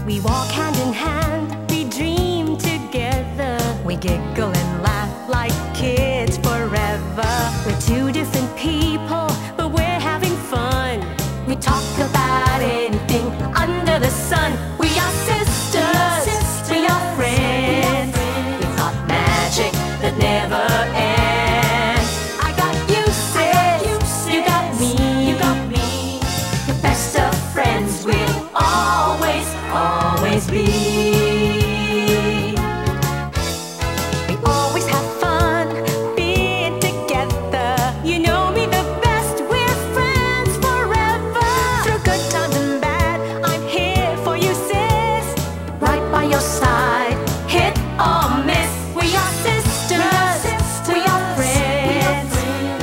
We walk hand in hand, we dream together. We giggle and laugh like kids forever. We're two different people, but we're having fun. We talk about anything under the sun. We are sisters, we are friends. We've got magic that never ends. I got you, sis, you got me, the best of friends we'll always, always be. We always have fun being together. You know me the best, we're friends forever. Through good times and bad, I'm here for you, sis. Right by your side, hit or miss. We are sisters, we are friends.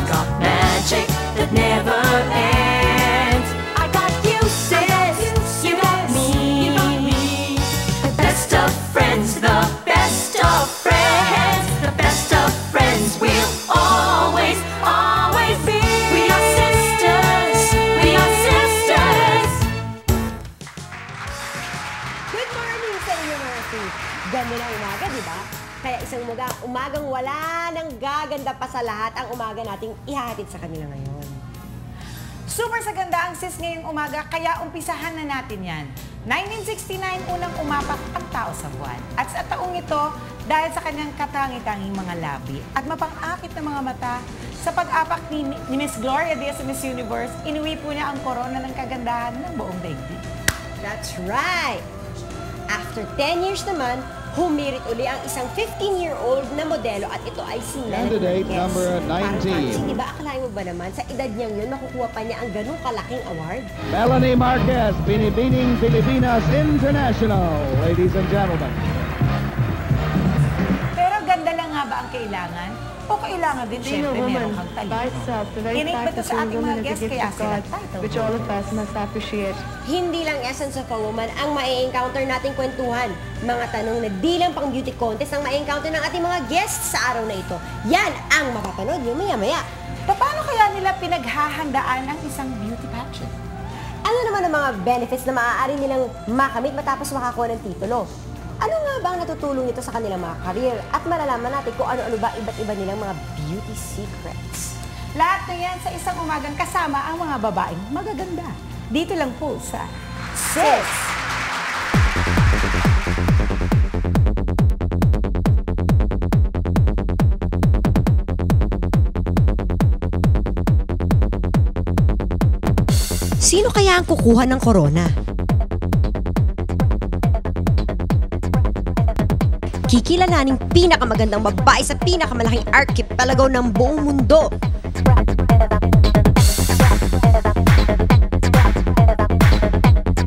Got magic that never ends. I got you, sis, you got me. The best of friends, the best of friends, the best of friends we'll always, always be. We are sisters, we are sisters. Good morning sa inyo, mga sis. Ganda na umaga, di ba? Kaya isang umagang wala nang gaganda pa sa lahat ang umaga nating ihahatid sa kanila ngayon. Super sa ganda ang sis ngayong umaga, kaya umpisahan na natin yan. 1969, unang umapak ang tao sa buwan. At sa taong ito, dahil sa kanyang katangi-tanging mga labi at mapang-akit na mga mata, sa pag-apak ni Miss Gloria Diaz sa Miss Universe, inuwi po niya ang korona ng kagandahan ng buong daigdig. That's right! After 10 years naman, humirit uli ang isang 15-year-old na modelo at ito ay si Melanie Candidate Marquez. number 19. Parang fancy, diba? Akalain mo ba naman, sa edad niyang yun, makukuha pa niya ang ganung kalaking award? Melanie Marquez, Binibining Pilipinas International, ladies and gentlemen. Pero ganda lang nga ba ang kailangan? O kailangan din siyempre meron kang talino? Tinig ba ito sa ating mga guests kaya sila title? Which all of us must appreciate. Hindi lang essence of a woman ang ma-encounter nating kwentuhan. Mga tanong na di lang pang beauty contest ang ma-encounter ng ating mga guests sa araw na ito. Yan ang mapapanood nyo maya-maya. Paano kaya nila pinaghahandaan ang isang beauty pageant? Ano naman ang mga benefits na maaari nilang makamit matapos makakuha ng titulo? Ano nga ba ang natutulong ito sa kanilang mga career? At malalaman natin kung ano-ano ba iba't iba nilang mga beauty secrets. Lahat na yan sa isang umagang kasama ang mga babaeng magaganda. Dito lang po sa Sis! Sino kaya ang kukuha ng corona? Kikilalaning pinakamagandang babae sa pinakamalaking archipelago ng buong mundo.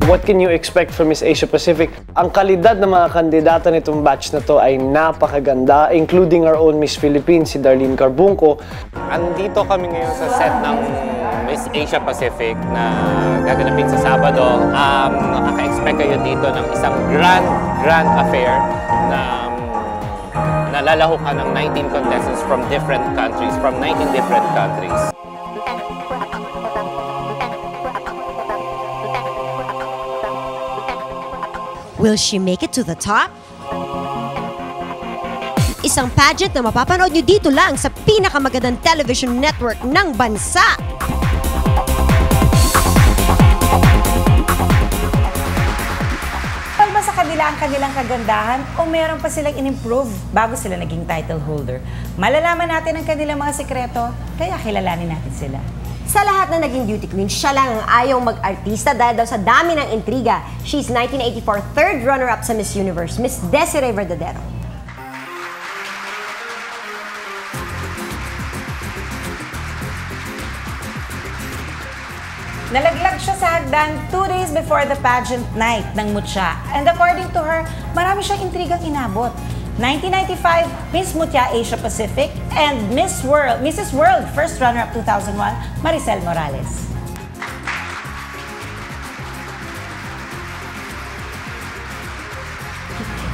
What can you expect from Miss Asia Pacific? Ang kalidad ng mga kandidata nitong batch na to ay napakaganda, including our own Miss Philippines, si Darlene Carbunco. Andito kami ngayon sa set ng Miss Asia Pacific na gaganapin sa Sabado. Nakaka-expect kayo dito ng isang grand affair na nalalahukan ng 19 contestants from different countries, from 19 different countries. Will she make it to the top? Isang pageant na mapapanood nyo dito lang sa pinakamagandang television network ng bansa. Palma sa kanila ang kanilang kagandahan o meron pa silang in-improve bago sila naging title holder? Malalaman natin ang kanilang mga sikreto, kaya kilalanin natin sila. Sa lahat na naging beauty queen, siya lang ang ayaw mag-artista dahil daw sa dami ng intriga. She's 1984 third runner-up sa Miss Universe, Miss Desiree Verdadero. Nalaglag siya sa hagdan 2 days before the pageant night ng Mutya. And according to her, marami siyang intrigang inabot. 1995, Miss Mutya Asia Pacific, and Mrs. World, first runner-up 2001, Maricel Morales.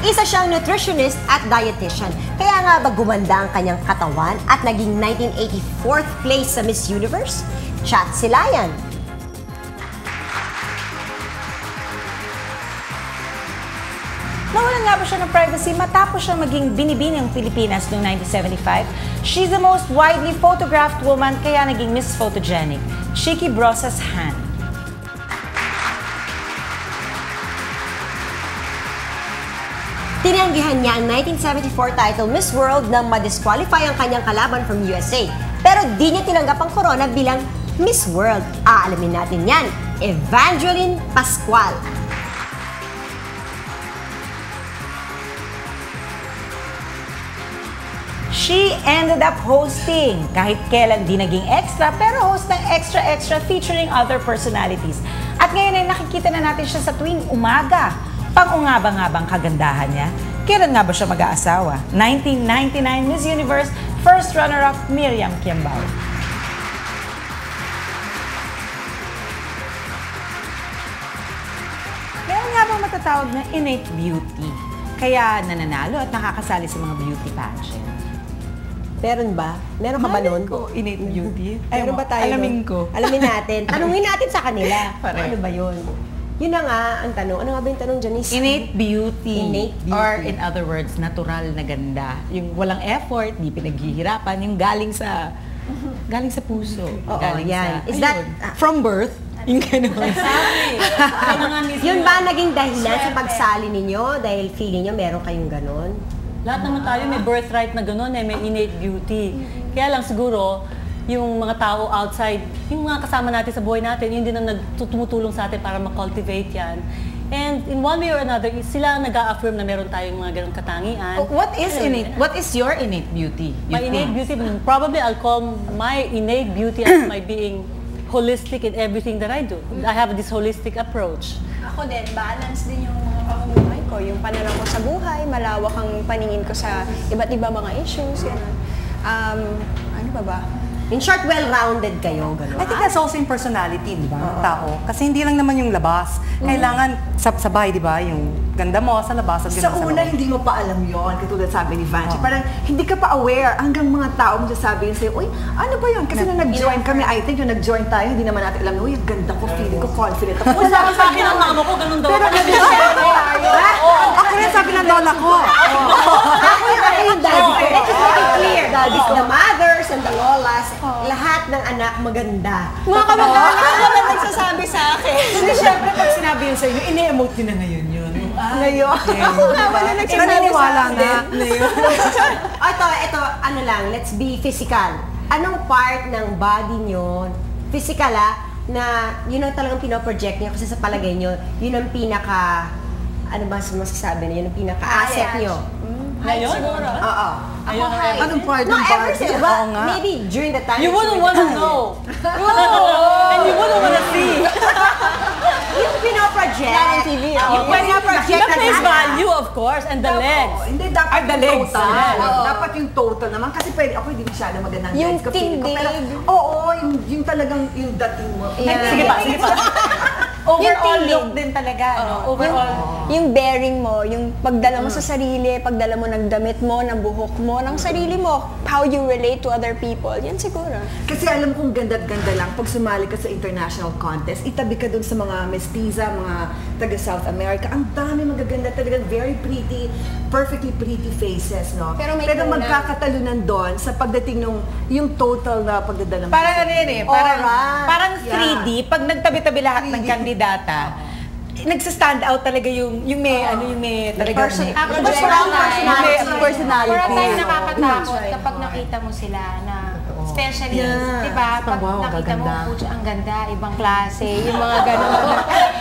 Isa siyang nutritionist at dietitian. Kaya nga ba gumanda ang kanyang katawan at naging 1984th place sa Miss Universe? Chat sila yan. Nawalan nga ba siya ng privacy matapos siya maging binibining Pilipinas noong 1975? She's the most widely photographed woman kaya naging Miss Photogenic. Chiki Brosas Han. Tinanggihan niya ang 1974 title Miss World nang ma-disqualify ang kanyang kalaban from USA. Pero di niya tinanggap ang corona bilang Miss World. Aalamin natin yan. Evangeline Pascual. She ended up hosting. Kahit kailan di naging extra, pero host ng extra featuring other personalities. At ngayon ay nakikita na natin siya sa tuwing umaga. Pang-ungabang-ngabang kagandahan niya. Kailan nga ba siya mag-aasawa? 1999 Miss Universe, first runner-up Miriam Kiambao. Meron nga bang matatawag na innate beauty? Kaya nananalo at nakakasali sa mga beauty pageant. Meron ba? Meron ka ba nun? Ko, innate beauty. Meron ba tayo Alamin nun? ko. Alamin natin. Tanungin natin sa kanila. Pare. Ano ba yun? Yun na nga ang tanong. Ano nga ba yung tanong, Janice? Innate beauty. Innate beauty. Or in other words, natural na ganda. Yung walang effort, di pinaghihirapan, yung galing sa puso. Oo, galing yan. Sa, Is that- from birth? Yung gano'n. Yun ba naging dahilan sa pagsali ninyo? Dahil feeling nyo meron kayong ganon? Lahat naman tayo may birthright na gano'n may innate beauty. Kaya lang siguro, yung mga tao outside, yung mga kasama natin sa buhay natin, yun din ang tumutulong sa atin para ma-cultivate yan. And in one way or another, sila ang nag-a-affirm na meron tayong mga ganong katangian. What is innate? What is your innate beauty? My innate beauty, probably I'll call my innate beauty as my being holistic in everything that I do. I have this holistic approach. Ako din, balance din yung mga pamumuhay ko. Yung pananaw ko sa buhay, malawak ang paningin ko sa iba't iba mga issues, gano'n. Ano ba ba? In short, well-rounded kayo, gano'n. I think that's also in personality, di ba, ng tao. Kasi hindi lang naman yung labas. Kailangan sabay, di ba, yung ganda mo sa labas at Sa ganda sa una, loob. hindi mo pa alam yon, katulad sabi ni Vanchi. Parang hindi ka pa aware hanggang mga tao mo sasabihin sa'yo, uy, ano ba yun? Kasi nung nag-join kami, I think yung nag-join tayo, hindi naman natin alam, uy, ang ganda ko, feeling ko, confident ako. Kung sabi sa akin ng mama ko, ganun daw. Pero ganun Ako rin sabi ng lola ko. Ako yung daddy ko. Let's just make it clear. Daddies, the mothers and the lolas, lahat ng anak maganda. Mga kamag-anak ko na nagsasabi sa akin. Kasi syempre, pag sinabi yun sa'yo, ini-emote nyo na ngayon yun. Ngayon. Ako nga wala nagsasabi sa Naniniwala akin. O, ito, ano lang, let's be physical. Anong part ng body nyo, physical na yun ang talagang pinoproject nyo kasi sa palagay nyo, yun ang pinaka, ano ba masasabi na, yun ang pinaka-asset nyo? Ngayon? Siguro. Oo. Ako height. Anong part No, ng ever body? since, well, maybe during the time. You wouldn't want to know. And you wouldn't want to see. Yung pinoproject. Not on TV, oh. Yung pinoproject The na face sana. value, of course, and the legs. Hindi, dapat the yung legs. total. Oo. Dapat yung total naman. Kasi pwede, ako hindi masyado magandang Yung legs ko. feeling ko. Pero, tindig. oo, yung talagang, yung dating mo. Yeah. Sige pa, sige pa. Overall tindig. look din talaga, no? Overall. Yung bearing mo, yung pagdala mo sa sarili, pagdala mo ng damit mo, ng buhok mo, ng sarili mo, how you relate to other people, yan siguro. Kasi alam kong ganda-ganda lang pag sumali ka sa international contest, itabi ka dun sa mga mestiza, mga taga South America. Ang dami magaganda talaga, very pretty, perfectly pretty faces, no? Pero may kulang. magkakatalunan doon sa pagdating nung yung total na pagdadala mo. Parang ano yun eh, parang, Aura. parang Yeah. 3D, pag nagtabi-tabi lahat ng 3D. kandidata, nagsa-stand out talaga yung may, ano yung may talaga. Personality. For a time nakakatakot kapag nakita mo sila na especially, di ba? Pag nakita mo, "Pucha, ang ganda, ibang klase, yung mga gano'n.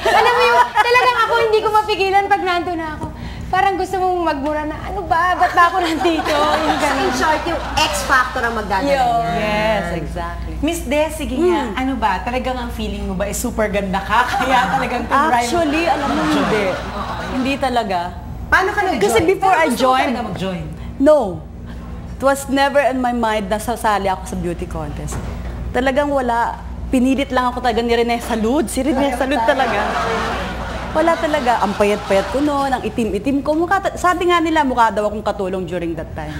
Alam mo yung, talagang ako hindi ko mapigilan pag nandun na ako. Parang gusto mong magmura na, ano ba? Ba't ba ako nandito? Yung In gano'n. short, yung X-factor ang magdadala. Yes, exactly. Miss Des, sige nga, ano ba? Talagang ang feeling mo ba is super ganda ka? Kaya talagang Actually, alam mo, hindi. Hindi talaga. Paano ka nag-join? Kasi before I joined, talaga mag-join. no. It was never in my mind na sasali ako sa beauty contest. Talagang wala. Pinilit lang ako talaga ni Rene Salud. Si Rene Salud talaga. Wala talaga. Ang payat-payat ko noon, ang itim-itim ko. Sabi nga nila, mukha daw akong katulong during that time.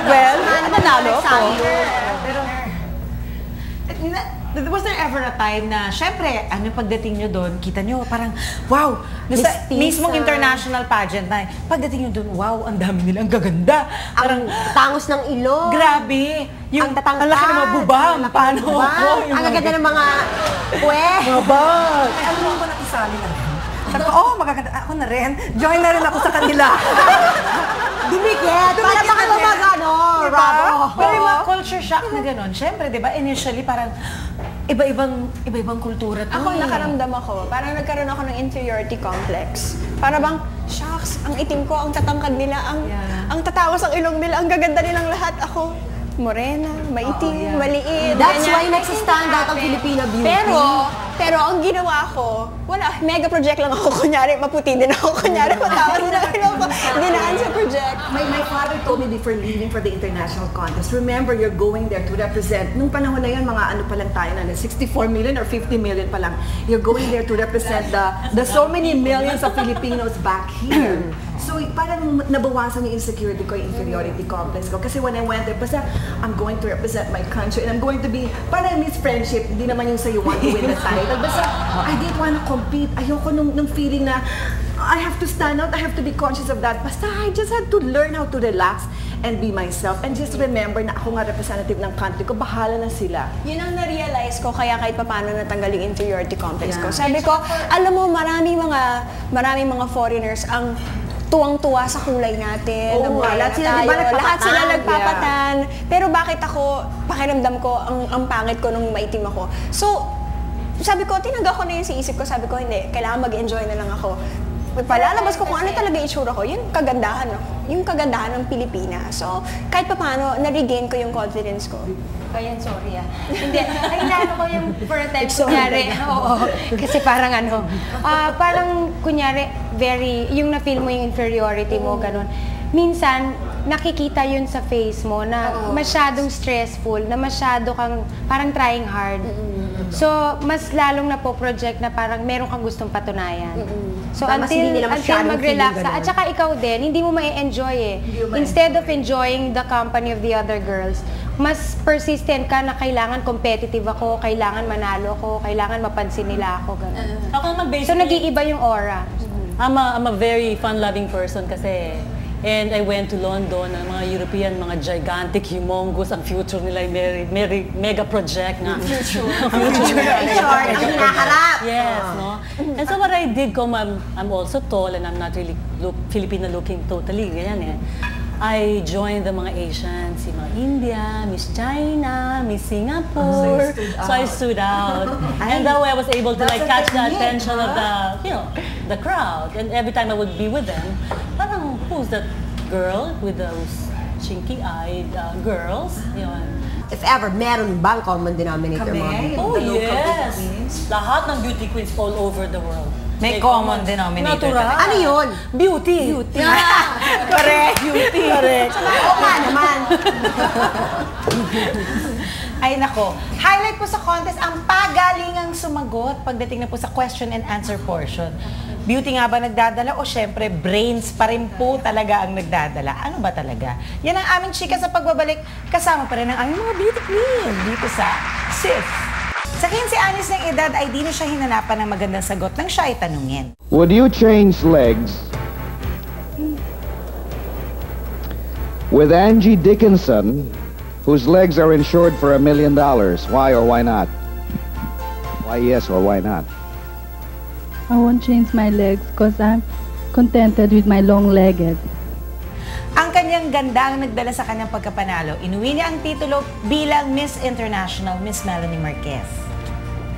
Well, nanalo ako. Pero, Was there ever a time na, syempre, ano pagdating nyo doon, kita nyo, parang, wow, sa mismong international pageant na, pagdating nyo doon, wow, ang dami nila, ang gaganda. Ang tangos ng ilong. Grabe. Ang tatangkad. Ang laki ng mga bubam. Paano ako? Ang gaganda ng mga puwet. Mga bag. Alam mo ba nakisali na rin? Sabi ko, oh, magaganda. Ako na rin. Join na rin ako sa kanila. Dumikit. Para baka lumag, ano, rabo. Pero yung mga culture shock na gano'n, syempre, di ba, initially parang, iba-ibang kultura to. Ako, nakaramdam ako. Parang nagkaroon ako ng inferiority complex. Para bang, shucks, ang itim ko, ang tatangkad nila, ang tatawas ang ilong nila, ang gaganda nilang lahat. Ako, morena, maitim, maliit. That's why nagsistand out ang Filipino beauty. Pero ang ginawa ko, wala, mega project lang ako. Kunyari, maputi din ako. Kunyari, matawas din ako. Dinaan sa project. My father told me before leaving for the international contest, remember, you're going there to represent. Nung panahon na yun, mga ano pa lang tayo na, 64 million or 50 million pa lang. You're going there to represent the so many millions of Filipinos back here. So, parang nabawasan yung insecurity ko, yung inferiority complex ko. Kasi when I went there, basta, I'm going to represent my country and I'm going to be, parang Miss Friendship, hindi naman yung sa you want to win the title. Basta, I didn't want to compete. Ayoko nung feeling na, I have to stand out, I have to be conscious of that. Basta, I just had to learn how to relax and be myself. And just remember na ako nga representative ng country ko, bahala na sila. Yun ang na-realize ko, kaya kahit paano natanggal yung inferiority complex ko. Sabi ko, alam mo, maraming mga foreigners ang tuwang-tuwa sa kulay natin. Oo nga, lahat sila, diba, nagpapatan? Lahat sila nagpapatan. Pero bakit ako, pakiramdam ko, ang pangit ko nung maitim ako. So, sabi ko, tinanggal ko na yun sa isip ko. Sabi ko, hindi, kailangan mag-enjoy na lang ako. Palalabas ko kung ano talaga yung itsura ko, yung kagandahan, no? Yung kagandahan ng Pilipinas. So, kahit pa paano, na-regain ko yung confidence ko. Ayan, sorry Hindi, ay inaano ko yung for a time, kunyari, oo, kasi parang parang kunyari, yung na-feel mo yung inferiority mo, ganun. Minsan, nakikita yun sa face mo na masyadong stressful, na masyado kang parang trying hard. So, mas lalong napo-project na parang meron kang gustong patunayan. So, until mag-relax at saka ikaw din, hindi mo ma-enjoy Instead of enjoying the company of the other girls, mas persistent ka na kailangan competitive ako, kailangan manalo ko, kailangan mapansin nila ako. So, nag-iiba yung aura. I'm a very fun-loving person kasi, and I went to London, ang mga European, mga gigantic, humongous, ang future nila ay mega project nga. Future. Ang hinaharap. Yes, no? And so what I did, I'm also tall and I'm not really Filipino looking totally, ganyan I joined the mga Asians, si mga India, Miss China, Miss Singapore. So I stood out. And that way I was able to catch the attention of the crowd. And every time I would be with them, parang, who's that girl with those chinky-eyed girls? If ever, meron bang common denominator mo? Oh, yes! Lahat ng beauty queens all over the world. May common denominator. Natural. Ano yun? Beauty. Correct. Beauty. Correct. Oo nga naman. Ay nako, highlight po sa contest ang pagalingang sumagot pagdating na po sa question and answer portion. Beauty nga ba nagdadala o syempre brains pa rin po talaga ang nagdadala? Ano ba talaga? Yan ang aming chika sa pagbabalik. Kasama pa rin ang aming mga beauty queen dito sa Sis. Sa 15 anos ng edad ay di na siya hinanapan ng magandang sagot nang siya ay tanungin. Would you change legs with Angie Dickinson, whose legs are insured for $1 million? Why or why not? Why yes or why not? I won't change my legs because I'm contented with my long-legged. Ang kanyang ganda ang nagdala sa kanyang pagkapanalo. Inuwi niya ang titulo bilang Miss International, Miss Melanie Marquez.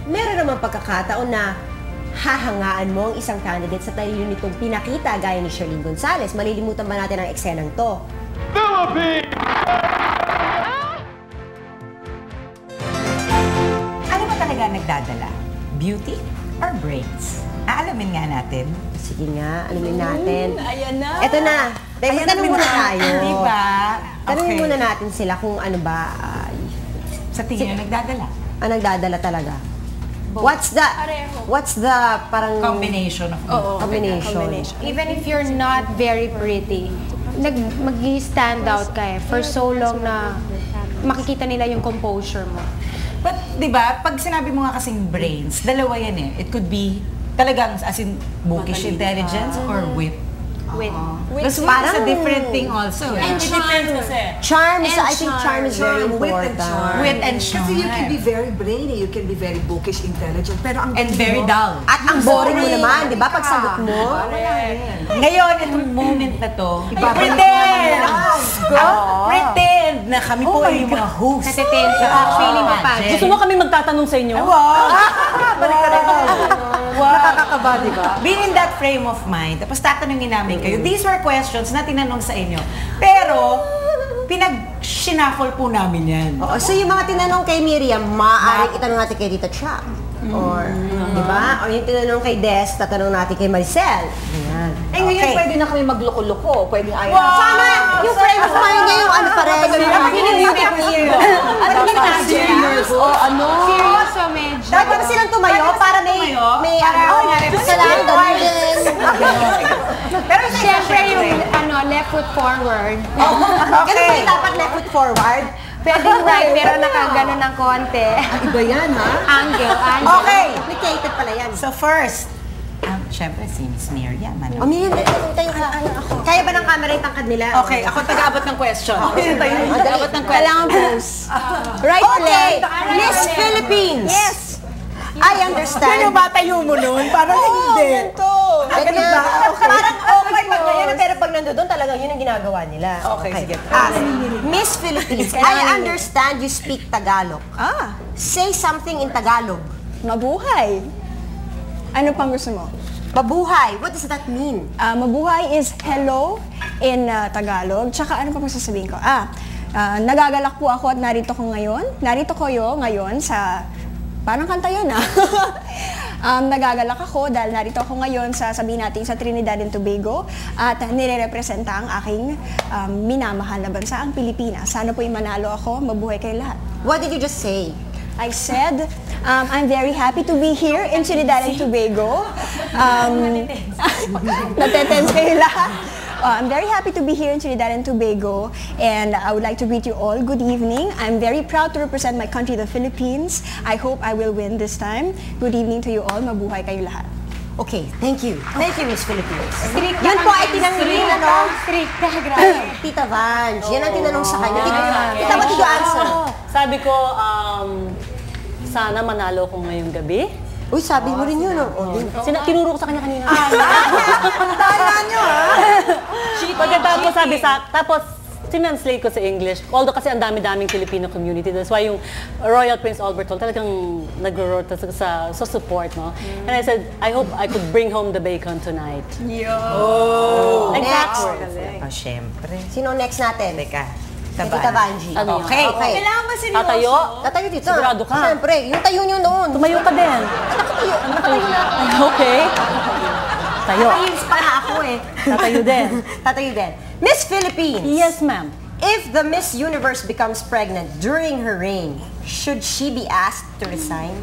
Meron naman pagkakataon na hahangaan mo ang isang candidate sa talino nitong pinakita gaya ni Sherlyn Gonzalez. Malilimutan ba natin ang eksenang to? Philippines! Ano ba talaga nagdadala? Beauty or brains? Aalamin nga natin. Sige nga, alamin natin. Ayan na. Eto na. Tanong muna tayo. Di ba? Tanungin muna natin sila kung ano ba sa tingin nyo nagdadala? Ang nagdadala talaga. What's the parang combination of combination. Even if you're not very pretty, mag-stand out ka for so long na makikita nila yung composure mo. But, di ba, pag sinabi mo nga kasing brains, dalawa yan eh. It could be talagang as in bookish intelligence or wit. Wit. Because wit is a different thing also. And charm. Charm is, I think charm is very Wit and important. charm. Wit and charm. Kasi you can be very brainy, you can be very bookish, intelligent, pero ang And very dull. At ang boring mo naman, di ba? Pag sagot mo. Ngayon, itong moment na to, pretend! Pretend na kami po ay yung mga host. Natitenso. Feeling ko pa. Gusto mo kami magtatanong sa inyo? Balik ka rin. Nakakakaba, di ba? Being in that frame of mind, tapos tatanungin namin kayo. These were questions na tinanong sa inyo. Pero, pinag-shuffle po namin yan. Oo, so yung mga tinanong kay Miriam, maaaring itanong natin kay Tita Cha. Or, di ba? O yung tinanong kay Des, tatanong natin kay Maricel. Ayan. Eh ngayon, pwede na kami magloko-loko. Pwede ayaw. Sana, yung frame of mind niya yung ano pa rin. Ano ba Seryoso, medyo. Dapat ba silang tumayo para may kailangan ganun din. Pero siyempre yung left foot forward. Ganun ba yung dapat left foot forward? Pwedeng right, pero nakaganon ng konti. Iba yan, ha? Angle. Okay, complicated pala yan. So first, syempre si Miss Miriam. O Miriam, tayo ka. Kaya ba ng camera yung tangkad nila? Okay, ako taga-abot ng question. Taga-abot ng question. Kailangan pose. Right leg. Miss Philippines. Yes. I understand. Ano ba tayo mo nun? Parang hindi. Ganyan. Parang okay pag ganyan, pero pag nandoon talagang yun ang ginagawa nila. Okay, sige. Miss Philippines, I understand you speak Tagalog. Say something in Tagalog. Mabuhay. Ano pang gusto mo? Mabuhay. What does that mean? Mabuhay is hello in Tagalog. Tsaka ano pa masasabihin ko? Nagagalak po ako at narito ko ngayon. Narito ko ngayon sa... Parang kanta yun nagagalak ako dahil narito ako ngayon sa, sabihin natin, sa Trinidad and Tobago at nire-representa ang aking minamahal na bansa, ang Pilipinas. Sana po manalo ako. Mabuhay kayo lahat. What did you just say? I said, I'm very happy to be here in Trinidad and Tobago. Natetense kayo lahat. I'm very happy to be here in Trinidad and Tobago, and I would like to greet you all. Good evening. I'm very proud to represent my country, the Philippines. I hope I will win this time. Good evening to you all. Mabuhay kayo lahat. Okay, thank you. Thank you, Miss Philippines. Yun po ay tinanong Tita Vange. Yan ang tinanong sa kanya. Tita, what did you answer? Sabi ko, sana manalo ko ngayong gabi. Uy, sabi mo rin yun. Tinuro ko sa kanya kanina. Tandaan nyo, ha? Pagkatapos sabi tapos tinanslate ko sa English. Although kasi ang dami-daming Filipino community. That's why yung Royal Prince Albert Hall talagang nag-rota sa support, no? And I said, I hope I could bring home the bacon tonight. Next. Siyempre. Sino next natin? Teka. Tita Vanji. Okay. Kailangan ba seryoso? Tatayo? Tatayo dito. Sigurado ka? Siyempre, yung tayo nyo noon. Tumayo ka din. Nakatayo na. Okay. Tayo. Nakahils pa nga ako eh. Tatayo din. Tatayo din. Miss Philippines. Yes, ma'am. If the Miss Universe becomes pregnant during her reign, should she be asked to resign?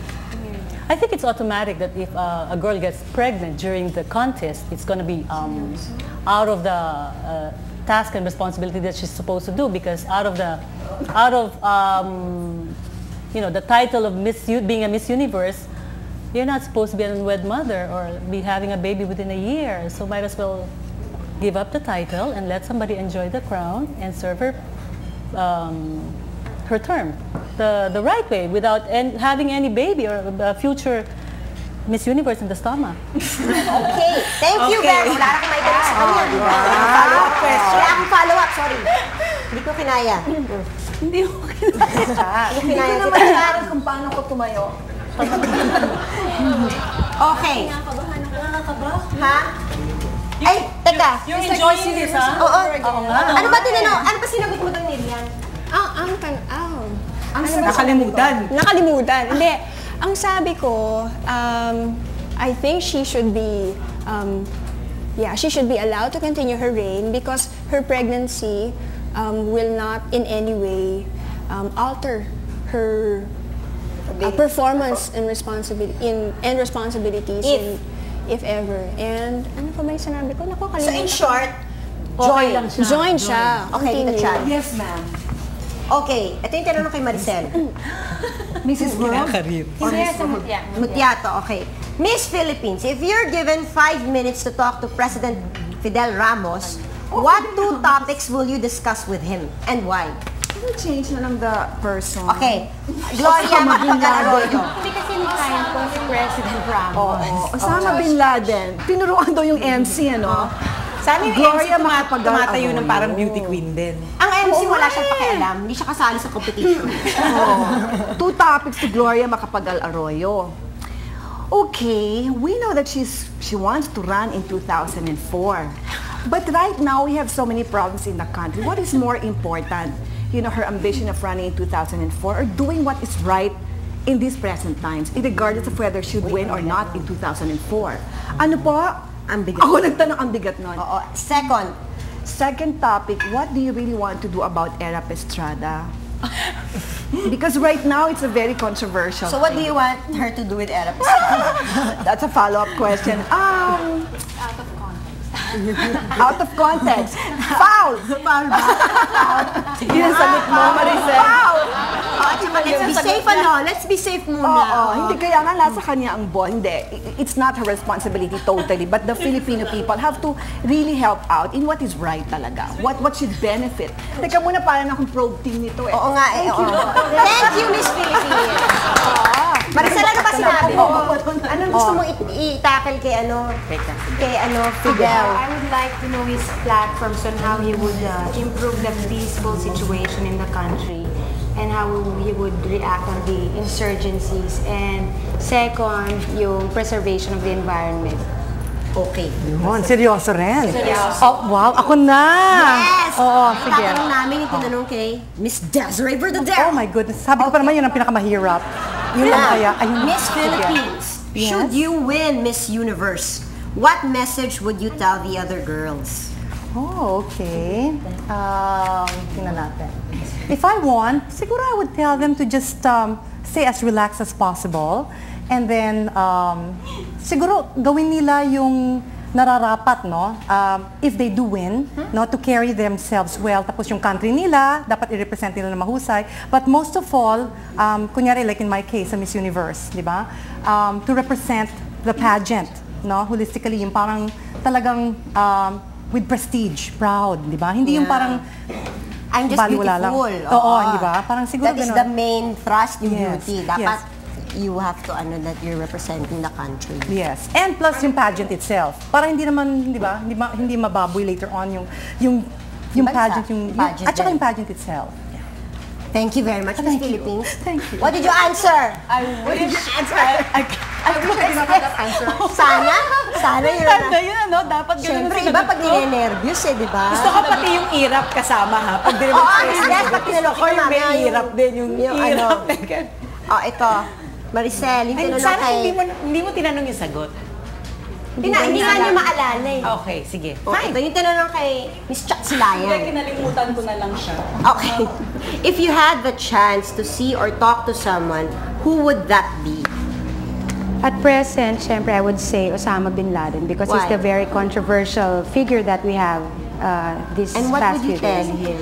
I think it's automatic that if a girl gets pregnant during the contest, it's going to be out of the task and responsibility that she's supposed to do, because out of the title of being a Miss Universe, you're not supposed to be an unwed mother or be having a baby within a year. So might as well give up the title and let somebody enjoy the crown and serve her her term the right way without having any baby or a future Miss Universe in the stomach. Okay. Thank you, Ben. Wala na akong may tanong sa kanya. Follow-up question. Wala akong follow-up, sorry. Hindi ko kinaya. Hindi ko kinaya. Hindi ko kinaya. Hindi ko naman alam kung paano ko tumayo. Okay. Ha? Ay, teka. Yung enjoying this, ha? Oo. Ano ba tinanong? Ano ba sinagot mo ng Miriam? Nakalimutan. Hindi. Ang sabi ko, I think she should be, she should be allowed to continue her reign because her pregnancy will not in any way alter her performance and responsibilities if ever. And ano pa ba yung sinabi ko? Naku, So in short, join siya. Okay, Tita Chan. Yes, ma'am. Okay, ito yung tinanong kay Maricel. Mrs. World? Kinakarir. Hindi, sa mutya. Mutyato, okay. Miss Philippines, if you're given 5 minutes to talk to President Fidel Ramos, what 2 topics will you discuss with him and why? Change na lang the person. Okay. Gloria Macapagal-Arroyo. Hindi kasi nakain ko si President Ramos. Osama Bin Laden. Tinuruan daw yung MC, ano? Sana yung Gloria MC Macapagal-Arroyo. tumatayo ng parang beauty queen din. Ang MC wala siyang pakialam. Hindi siya kasali sa competition. 2 topics to Gloria Macapagal-Arroyo. Okay, we know that she wants to run in 2004. But right now, we have so many problems in the country. What is more important? You know, her ambition of running in 2004 or doing what is right in these present times, regardless of whether she would win or not in 2004. Ano po? Ang bigat. Ako nagtanong ang bigat nun. Oo. Second topic, what do you really want to do about Era Estrada? Because right now, it's a very controversial So what do thing. you want her to do with Era Estrada? That's a follow-up question. Out of context. Out of context. Foul! Foul ba? Hindi na sagot mo, Maricel. Foul! Let's be safe, ano? Let's be safe muna. Oo, hindi kaya nga nasa kanya ang ball. Hindi, it's not her responsibility totally, but the Filipino people have to really help out in what is right talaga. What should benefit. Teka muna, parang akong probe team nito eh. Oo nga eh. Thank you, Miss Philippines. Maricel, ano ba sinabi mo? Anong gusto mong i-tackle kay Fidel? I would like to know his platforms on how he would improve the peaceful situation in the country and how he would react on the insurgencies. And second, yung preservation of the environment. Okay. Yun, seryoso rin. Seryoso. Oh, wow, ako na! Yes! Oo, sige. Tatanong namin yung tinanong kay Miss Desiree Oh Verdadero. my goodness, sabi ko pa naman yun ang pinakamahirap. Yun ang kaya. Ayun. Miss Philippines, Yes? should you win Miss Universe, what message would you tell the other girls? Oh, okay. Tingnan natin. If I want, siguro I would tell them to just stay as relaxed as possible. And then, siguro gawin nila yung nararapat, no? If they do win, no? To carry themselves well. Tapos yung country nila, dapat i-represent nila na mahusay. But most of all, kunyari like in my case, sa Miss Universe, di ba? To represent the pageant, no? Holistically, yung parang talagang with prestige, proud, di ba? Hindi yung parang I'm just baliwala lang. beautiful. Oo, di ba? Parang siguro That is ganun. the main thrust yung Yes, beauty. Dapat yes. you have to that you're representing the country. Yes. And plus yung pageant itself. Para hindi naman, di ba? Hindi mababoy later on yung Bansa, pageant, yung pageant at saka din. yung pageant itself. Thank you very much, Miss Thank you. Philippines. Thank you. What did you answer? What did you answer? I wish I did not have that answer. Sana yun. Tanda yun, ano? Dapat ganun Siyempre, ang iba sinagot pag ko. nire-nervous eh, di ba? Gusto ko pati yung irap kasama, ha? Pag di naman Oo, kayo yes, sinagot. pag tinanong Gusto ko yung may mamaya irap din, yung irap. Oh, ito. Maricel, yung Ay, tinanong sana kay... hindi mo tinanong yung sagot. Hindi nga niyo maalala eh. Okay, sige. Oh, ito yung tinanong kay Miss Chatsilayan. Kinalimutan ko na lang siya. Okay. If you had the chance to see or talk to someone, who would that be? At present, syempre, I would say Osama Bin Laden because he's Why? the very controversial figure that we have this And what past would you few tell days. him?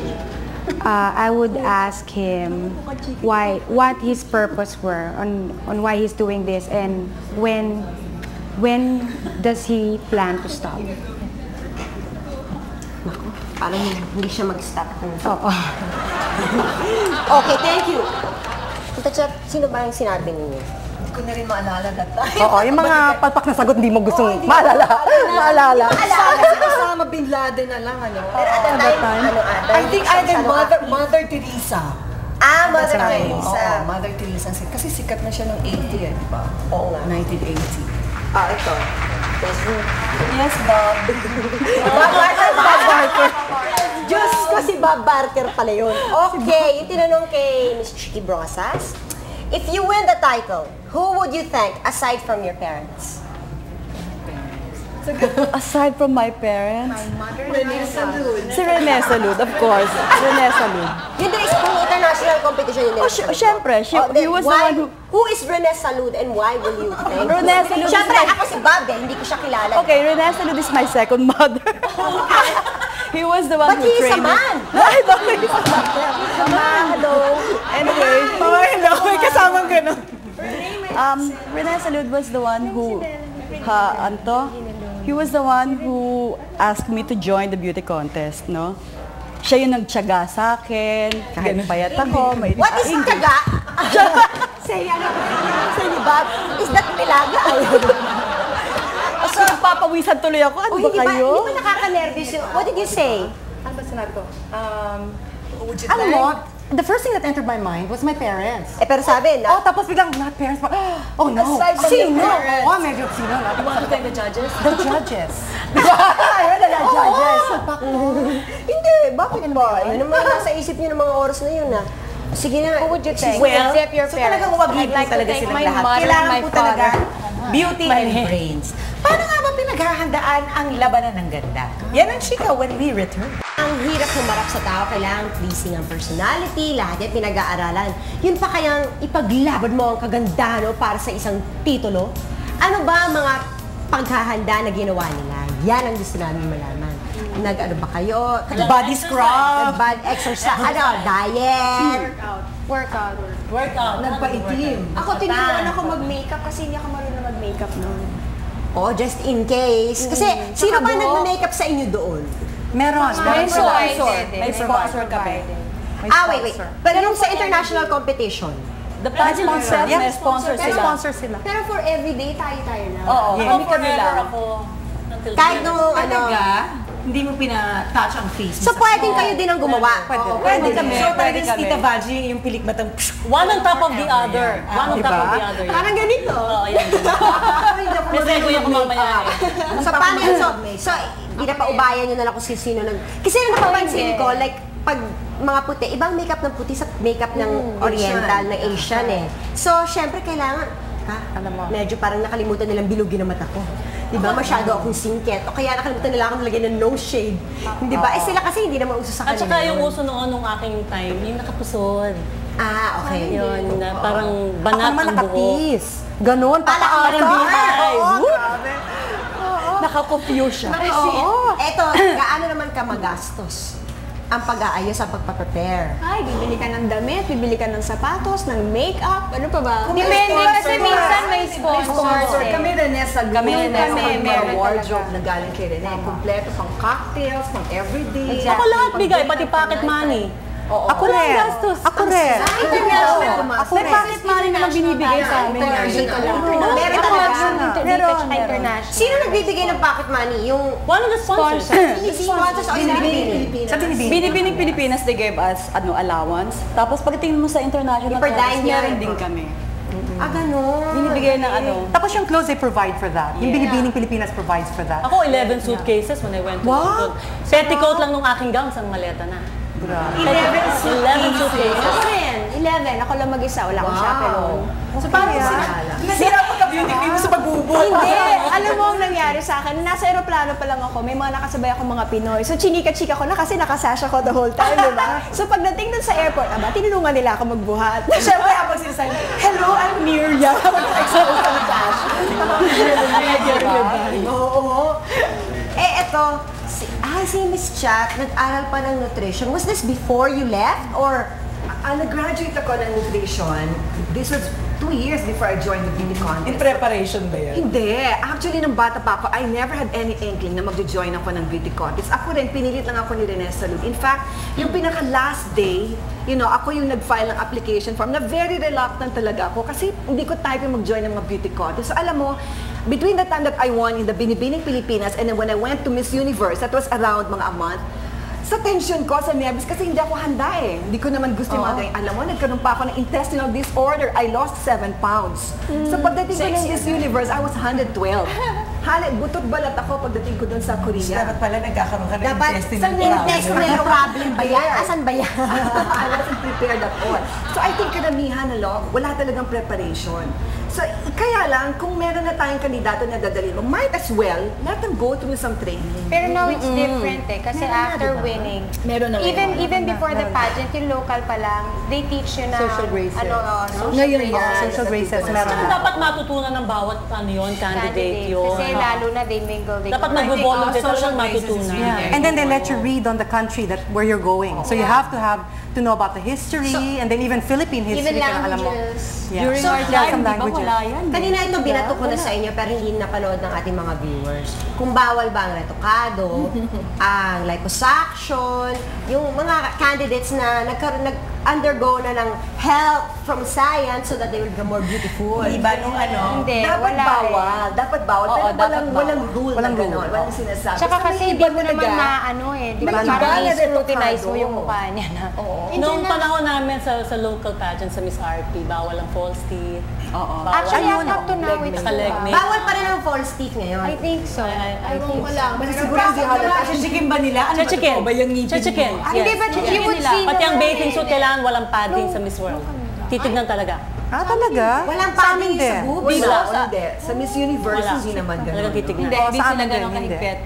I would ask him what his purpose were on why he's doing this and when does he plan to stop? Parang hindi siya mag-stop. Oo. Okay, thank you. Sino ba yung sinabi ninyo? Hindi ko na rin maalala that time. Oo, yung mga palpak na sagot hindi mo gustong maalala. Maalala. Osama Bin Laden na lang, ano? Pero at that time, I think either Mother Teresa. Mother Oo, Teresa. Mother Teresa. Kasi sikat na siya noong 80 eh, di ba? Oo nga. 1980. Ito. Yes, Bob. Bob Barker. Diyos ko, si Bob Barker pala yun. Okay, yung tinanong kay Miss Chicky Brosas. If you win the title, who would you thank aside from your parents? Aside from my parents, Rene Salud. si Rene Salud, of course. Rene Salud. Yun din is kung international competition yun. Syempre, he was the one who... Who is Rene Salud and why will you thank him? Rene Salud is Syempre, my- ako si Bob eh, hindi ko siya kilala. Okay, Rene Salud is my second mother. He was the one But who he is a trained me. man. I know he's a man. Hello. Anyway. Oh, hello. May kasamang ganun. Rene Salud was the one who, he was the one who asked me to join the beauty contest, no? Siya yung nagtiyaga sa akin, kahit payat ako, may What is tiyaga? Say, is that nilaga? So, nagpapawisan tuloy ako. Ano ba kayo? Hindi ba nakaka-nervous? What did you say? Ano ba sinabi ko? Alam mo, the first thing that entered my mind was my parents. Pero sabi na, Tapos biglang, not parents, but, oh no. Aside from your Sino? parents. Oh, medyo sino. You want to thank the judges? The judges. ayun na judges. Hindi, bakit ba? Yun naman nasa isip niyo ng mga oras na yun, Sige na. Who would you take? Well, Except your so parents. talagang wagi I'd like to talaga take silang my lahat. mother, Kailangan my po talaga father. beauty and brains. Paano nga ba pinaghahandaan ang labanan ng ganda? Yan ang chika when we return. Ang hirap humarap sa tao, kailangan pleasing ang personality, lahat yan pinag-aaralan. Yun pa kayang ipaglaban mo ang kagandahan para sa isang titulo? Ano ba ang mga paghahanda na ginawa nila? Yan ang gusto namin malaman. Nag-ano ba kayo? Body scrub. Nag-body exercise, diet. Workout. Nagpaitim. Ako, tinuruan ako mag-makeup kasi hindi ako marunong mag-makeup noon. Oh, just in case. Kasi sino ba nagma-makeup sa inyo doon? Meron. May May sponsor kami. Wait. Pero yung sa international competition, The pageant itself, may sponsor May sila. sponsor sila. Pero for everyday, tayo-tayo lang. Oo, kami lang. kahit nung Hindi mo pina-touch ang face mo. So, pwedeng kayo din ang gumawa. Pwede kami. So, Pwede talagang si kami. Tita Baji, yung pilikmatang... One on top of the other. One on top of the other. Parang ganito. Oo, yan. Kasi kuya ko mamaya. So, paano yun? So, hindi na paubayan nyo na lang kung sino nag... Kasi nung napapansin ko, like, pag mga puti, ibang makeup ng puti sa makeup ng oriental, ng Asian So, syempre, kailangan, medyo parang nakalimutan nilang bilugin ang mata ko. Diba? Masyado akong singket. O kaya nakalimutan nila akong nalagyan ng nose shade. Diba? Sila kasi hindi naman uso sa At kanila. saka yung uso noon nung aking time, yung nakapusod. Okay. Yun, na parang banat ang buhok. Ganon, Parang Naka-confuse siya. Eto, gaano naman ka magastos ang pag-aayos sa pagpaprepare? Ay, bibili ka ng damit, bibili ka ng sapatos, ng makeup, ano pa ba? Depende kasi minsan may sponsor. Kami rin sa Kami rin sa may meron wardrobe na galing kay Rene. Kompleto pang cocktails, pang everyday. Ako lahat bigay, pati pocket money. Ako rin. Ako rin. May pocket money na lang binibigay sa amin. Meron talaga. International. Sino nagbibigay ng pocket money? Yung One of the sponsors. sponsors o yung Binibining? Sa Binibining. Binibining Pilipinas, they gave us allowance. Tapos pagdating mo sa international Per dime yan. meron din kami. Ganon. Binibigay ng Tapos yung clothes, they provide for that. Yung Binibining Pilipinas provides for that. Ako, 11 suitcases when I went to school. Petticoat lang nung aking gown, isang maleta na. 11 suitcases. Ako rin, 11. Ako lang mag-isa, wala akong chaperone. So, paano sira pagka-beauty queen mo sa pagbubo? Hindi. Alam mo ang nangyari sa akin, nasa aeroplano pa lang ako, may mga nakasabay akong mga Pinoy. So, chinika-chika ko na kasi nakasash ako the whole time, di ba? So, pagdating dun sa airport, tinulungan nila ako magbuhat. Siyempre, habang sinasabi, hello, I'm Miriam. Mag-excited ka na tash. Oo. Eto, si Miss Chat, nag-aral pa ng nutrition. Was this before you left or Nag-graduate ako ng nutrition. This was 2 years before I joined the beauty contest. In preparation ba yan? Hindi. Actually, nung bata pa ako, I never had any inkling na magjo-join ako ng beauty contest. Ako rin, pinilit lang ako ni Rene Salud. In fact, yung pinaka-last day, ako yung nag-file ng application form na very reluctant talaga ako kasi hindi ko type yung mag-join ng mga beauty contest. So alam mo, between the time that I won in the Binibining Pilipinas and then when I went to Miss Universe, that was around mga a month, sa tension ko, sa nervous, kasi hindi ako handa Hindi ko naman gusto yung mga ganyan. Alam mo, nagkaroon pa ako ng intestinal disorder. I lost 7 pounds. So pagdating ko ng Miss Universe, I was 112. Butot balat ako pagdating ko doon sa Korea. Dapat pala nagkakaroon ka ng intestinal problem ba yan? Asan ba yan? I wasn't prepared at all. So I think karamihan, wala talagang preparation. So, kaya lang, kung meron na tayong kandidato na dadalhin mo, might as well, let them go through some training. Pero now it's different kasi after winning, even before the pageant, yung local pa lang, they teach you na Social graces. social graces, meron na. Dapat matutunan ng bawat candidate yun. Kasi lalo na they mingle. Dapat mag-volunteer talagang matutunan. And then they let you read on the country where you're going. So you have to have to know about the history, and then even Philippine history. Even kung alam mo. languages. Yeah. During our Yeah, time, some di ba languages. wala yan? Kanina ito binato ko na sa inyo pero hindi napanood ng ating mga viewers. Kung bawal ba ang retokado, ang liposuction, yung mga candidates na nag-undergo na ng help from science so that they will become more beautiful. Di ba nung ano? Hindi, Dapat wala bawal. Dapat bawal. Pero walang rule Walang na rule. gano'n. Walang sinasabi. Tsaka Basta kasi may hindi iba mo naman talaga. maano eh. Di ba May iba parang na i-scrutinize mo retokado. yung mukha niya na. Noong panahon namin sa local pageant sa Miss RP, bawal ang false teeth. Oo. Actually, Ayun, up to now, it's Naka-leg make. Bawal pa rin ang false teeth ngayon. I think so. I think so. Basta siguro hindi halata. Chichikin ba nila? Ano ba Chichikin. totoo ba yung ngipin Chichikin. mo? Hindi ba you would see Pati ang naman bathing eh. suit, kailangan walang padding sa Miss World. Titignan talaga. Ah, talaga? Walang Sa amin padding sa din. boobs. Wala, hindi. Sa Miss Universe, Wala. hindi naman Talagang gano'n. titignan. Hindi, Oo, hindi sa sila amin ganun din, hindi. kahigpit.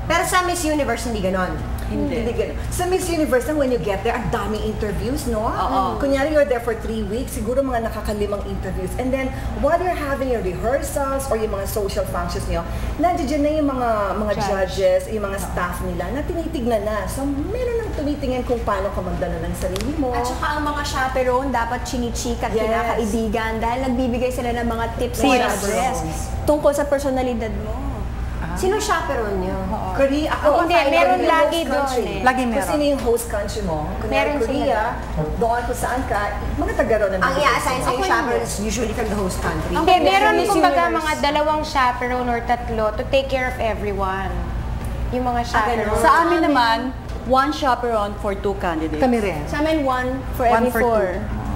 Pero sa Miss Universe, hindi ganon. Hindi ganun. Sa Miss Universe, when you get there, ang daming interviews, no? Kunyari, you're there for 3 weeks, siguro mga nakakalimang interviews. And then, while you're having your rehearsals or yung mga social functions niyo, nandiyan na yung mga judges, yung mga staff nila na tinitignan na. So, meron nang tumitingin kung paano ka magdala ng sarili mo. At saka ang mga chaperone dapat chinichika at Yes. kinakaibigan dahil nagbibigay sila ng mga tips Tips. sa dress tungkol sa personalidad mo. Sino chaperone niyo? Korea, ako, Hindi, meron yung lagi host doon country. eh. Lagi Kung meron. sino yung host country mo, kunyari Meron sila Korea, doon kung saan ka, mga taga-ron na Ang i-assign sa'yo chaperone is usually from the host country. Hindi, meron Miss kumbaga Universe. mga dalawang chaperone or tatlo to take care of everyone. Yung mga chaperone. Sa amin naman, one chaperone for 2 candidates. Kami rin. Sa amin, one for One every for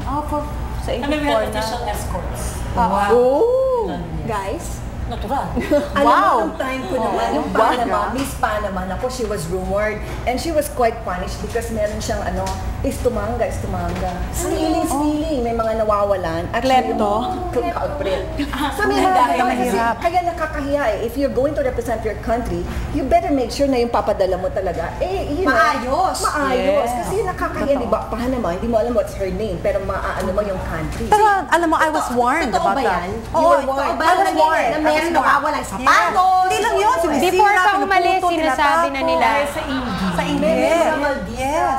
4. Oh, sa Kami we 84 had na. official escorts. Oh! Guys, Natural. Alam mo, nung time ko naman, yung Panama, Miss Panama, ako, she was rumored. And she was quite punished because meron siyang, istumanga. Stealing. May mga nawawalan. At Klepto? Culprit. So, may mga mahirap. kaya nakakahiya eh. If you're going to represent your country, you better make sure na yung papadala mo talaga, Maayos. Maayos. Kasi nakakahiya, di ba? Panama, hindi mo alam what's her name, pero maaano mo yung country. Pero alam mo, I was warned Totoo about ba that. yan? Oo, You were warned? I was warned. Na meron nawawalang sapatos. Hindi lang yun. Sinisira, Before ka umalis, pinuputo, sinasabi na nila. Sa Ingles. Yes.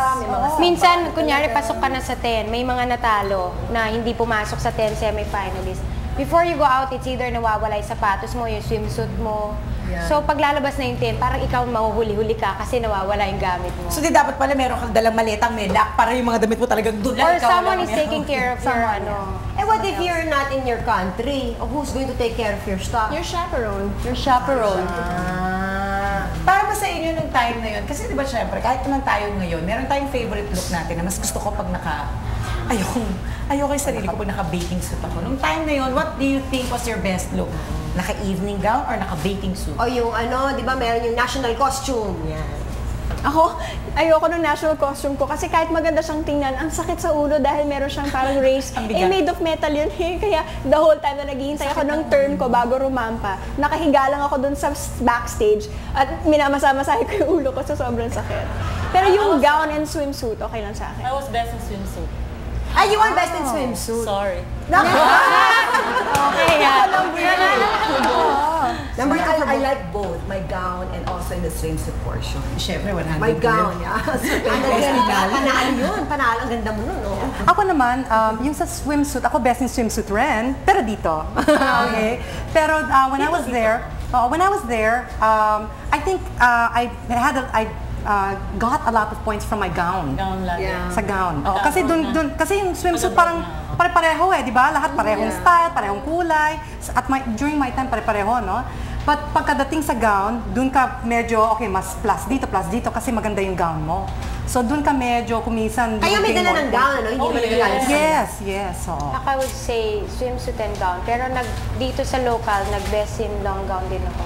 Minsan, kunyari, pasok ka na sa 10, may mga natalo na hindi pumasok sa 10 semifinalists. Before you go out, it's either nawawala yung sapatos mo, yung swimsuit mo. So, pag lalabas na yung 10, parang ikaw mahuhuli-huli ka kasi nawawala yung gamit mo. So, di dapat pala meron kang dalang maletang may lock para yung mga damit mo talagang doon. Or someone is taking care of your Eh, what if you're not in your country? Who's going to take care of your stuff? your chaperone. Your chaperone. Para ba sa inyo nung time na yun? Kasi di ba syempre, kahit naman tayo ngayon, meron tayong favorite look natin na mas gusto ko pag ayoko yung sarili ko pag naka-bathing suit ako. Nung time na yun, what do you think was your best look? Naka-evening gown or naka-bathing suit? O yung di ba meron yung national costume? Yan. Ako, ayoko ng national costume ko kasi kahit maganda siyang tingnan, ang sakit sa ulo dahil meron siyang parang race. Made of metal yun eh. Kaya the whole time na naghihintay ako ng turn ko bago rumampa, nakahiga lang ako dun sa backstage at minamasa-masahe ko yung ulo ko sa sobrang sakit. Pero yung gown and swimsuit, okay lang sa akin. I was best in swimsuit. Ay, you are best in swimsuit. Sorry. Okay, Number two, I like both, my gown and also in the swimsuit portion. Syempre, 100 My gown, yeah. Panalo yun. Panalo. Ang ganda mo nun, no? Ako naman, yung sa swimsuit, ako best in swimsuit rin, pero dito. Okay? Pero when I was there, I think I got a lot of points from my gown. Gown lagi. Sa gown. Oo, kasi kasi yung swimsuit parang pare-pareho di ba? Lahat parehong style, parehong kulay. At during my time, pare-pareho, no? But pagkadating sa gown, dun ka medyo, mas plus dito kasi maganda yung gown mo. So dun ka medyo kumisan. Kayo may dala ng gown, ano? Hindi mo nagagalit. Yes. Oo. I would say swimsuit and gown. Pero dito sa local, nag-best in long gown din ako.